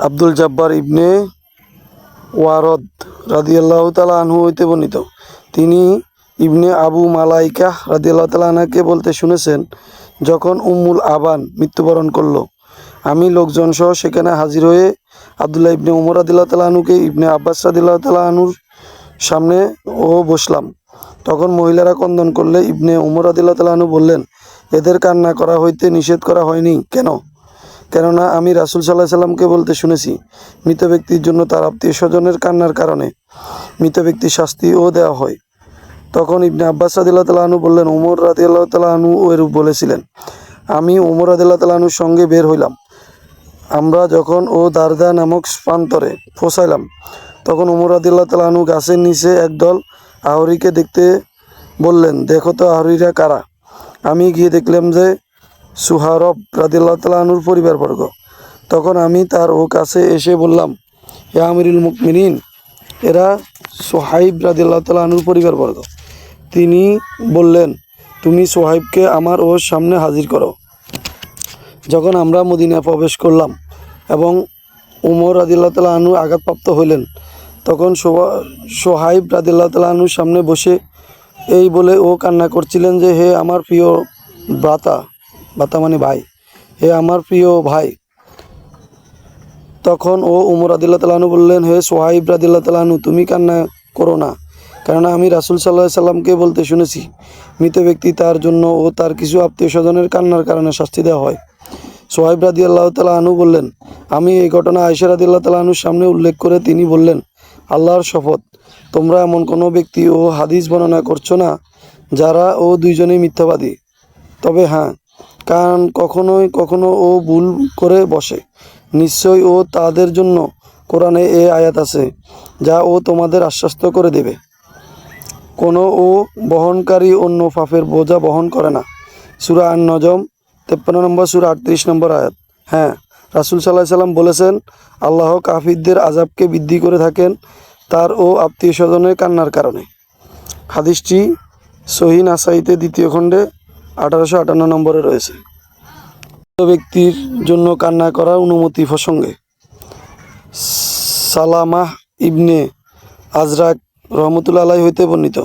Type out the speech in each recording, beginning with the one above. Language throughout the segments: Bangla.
আব্দুল জব্বার ইবনে ওয়ারদ রাদিয়াল্লাহু তাআলা আনহু হইতে বর্ণিত, তিনি ইবনে আবু মালাইকাহ রাদিয়াল্লাহু তাআলা আনহাকে বলতে শুনেছেন, যখন উম্মুল আবান মৃত্যুবরণ করল, আমি লোকজন সহ সেখানে হাজির হয়ে আব্দুল্লাহ ইবনে উমর রাদিয়াল্লাহু তাআলা আনহুকে ইবনে আব্বাস রাদিয়াল্লাহু তাআলা আনহুর সামনে বসলাম। তখন মহিলারা ক্রন্দন করলে ইবনে উমর রাদিয়াল্লাহু তাআলা আনহু বললেন, এদের কান্না করা হইতে নিষেধ করা হয়নি কেন? কেননা আমি রাসূল সাল্লাল্লাহু আলাইহি সাল্লামকে বলতে শুনেছি, মৃত ব্যক্তির জন্য তার আত্মীয় স্বজনের কান্নার কারণে মৃত ব্যক্তির শাস্তিও দেওয়া হয়। তখন ইবনে আব্বাস রাদিয়াল্লাহু তাআলা আনহু বললেন, উমর রাদিয়াল্লাহু তাআলা আনহু এরূপ বলেছিলেন। আমি উমর রাদিয়াল্লাহু তাআলা আনহুর সঙ্গে বের হইলাম। আমরা যখন দারদা নামক প্রান্তরে পৌঁছাইলাম, তখন উমর রাদিয়াল্লাহু তাআলা আনহু গাছের নিচে একদল আহরিকে দেখতে বললেন, দেখো তো আহরিরা কারা? আমি গিয়ে দেখলাম যে সুহারব রাদিয়াল্লাহু তাআলা আনহুর পরিবারবর্গ। তখন আমি তার কাছে এসে বললাম, হে আমিরুল মুমিনিন, এরা সোহাইব রাদিয়াল্লাহু তাআলা আনহুর পরিবারবর্গ। তিনি বললেন, তুমি সোহাইবকে আমার সামনে হাজির করো। যখন আমরা মদিনা প্রবেশ করলাম এবং উমর রাদিয়াল্লাহু তাআলা আনহু আঘাতপ্রাপ্ত হইলেন, তখন সোহাইব রাদিয়াল্লাহু তাআলা আনহুর সামনে বসে এই বলে কান্না করছিলেন যে, হে আমার প্রিয় ভ্রাতা, ভ্রাতা মানে ভাই, হে আমার প্রিয় ভাই। তখন উমর রাদিয়াল্লাহু তাআলা আনহু বললেন, হে সোহাইব রাদিয়াল্লাহু তাআলা আনহু, তুমি কান্না করো না, কেননা আমি রাসূল সাল্লাল্লাহু আলাইহি সাল্লামকে বলতে শুনেছি, মৃত ব্যক্তি তার জন্য তার কিছু আত্মীয় স্বজনের কান্নার কারণে শাস্তি দেওয়া হয়। সোহাইব রাদিয়াল্লাহু তাআলা আনহু বললেন, আমি এই ঘটনা আয়েশা রাদিয়াল্লাহু তাআলা আনহুর সামনে উল্লেখ করে তিনি বললেন, আল্লাহর শপথ, তোমরা এমন কোনো ব্যক্তি হাদিস বর্ণনা করছো না যারা দুইজনেই মিথ্যাবাদী। তবে হ্যাঁ, কারণ কখনো ভুল করে বসে। নিশ্চয়ই তাদের জন্য কোরআনে এই আয়াত আছে যা তোমাদের আশ্বস্ত করে দেবে। কোনো বহনকারী অন্য পাপের বোঝা বহন করে না। সূরা আন-নজম 53 নম্বর সূরা 38 নম্বর আয়াত। হ্যাঁ, রাসূল সাল্লাল্লাহু আলাইহি সাল্লাম বলেছেন, আল্লাহ কাফিরদের আযাবকে বৃদ্ধি করে থাকেন তার আত্মীয় স্বজনের কান্নার কারণে। হাদিসটি সহিহ নাসাইতে 2য় খণ্ডে 1858 নম্বরে রয়েছে। ব্যক্তির জন্য কান্না করার অনুমতি প্রসঙ্গে সালামাহ ইবনে আজরাক রহমতুল্লাহ আলাইহি হইতে বর্ণিত,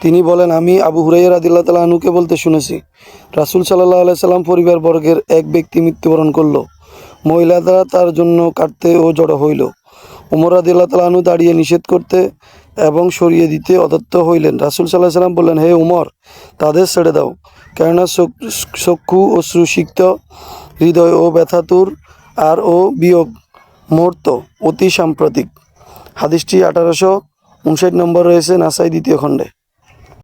তিনি বলেন, আমি আবু হুরায়রা রাদিয়াল্লাহু তাআলা আনহুকে বলতে শুনেছি, রাসূল সাল্লাল্লাহু আলাইহি সাল্লাম পরিবারবর্গের এক ব্যক্তি মৃত্যুবরণ করল। মহিলারা তার জন্য কাটতে জড়ো হইল। উমর রাদিয়াল্লাহু তাআলা আনহু দাঁড়িয়ে নিষেধ করতে এবং সরিয়ে দিতে অদত্ত হইলেন। রাসূল সাল্লাল্লাহু আলাইহি সাল্লাম বললেন, হে উমর, তাদের ছেড়ে দাও, কেননা চক্ষু অশ্রুসিক্ত, হৃদয় ব্যথাতুর, আর বিয়োগ মুহূর্ত অতি সাম্প্রতিক। হাদিসটি 1859 নম্বর রয়েছে নাসাই 2য় খণ্ডে।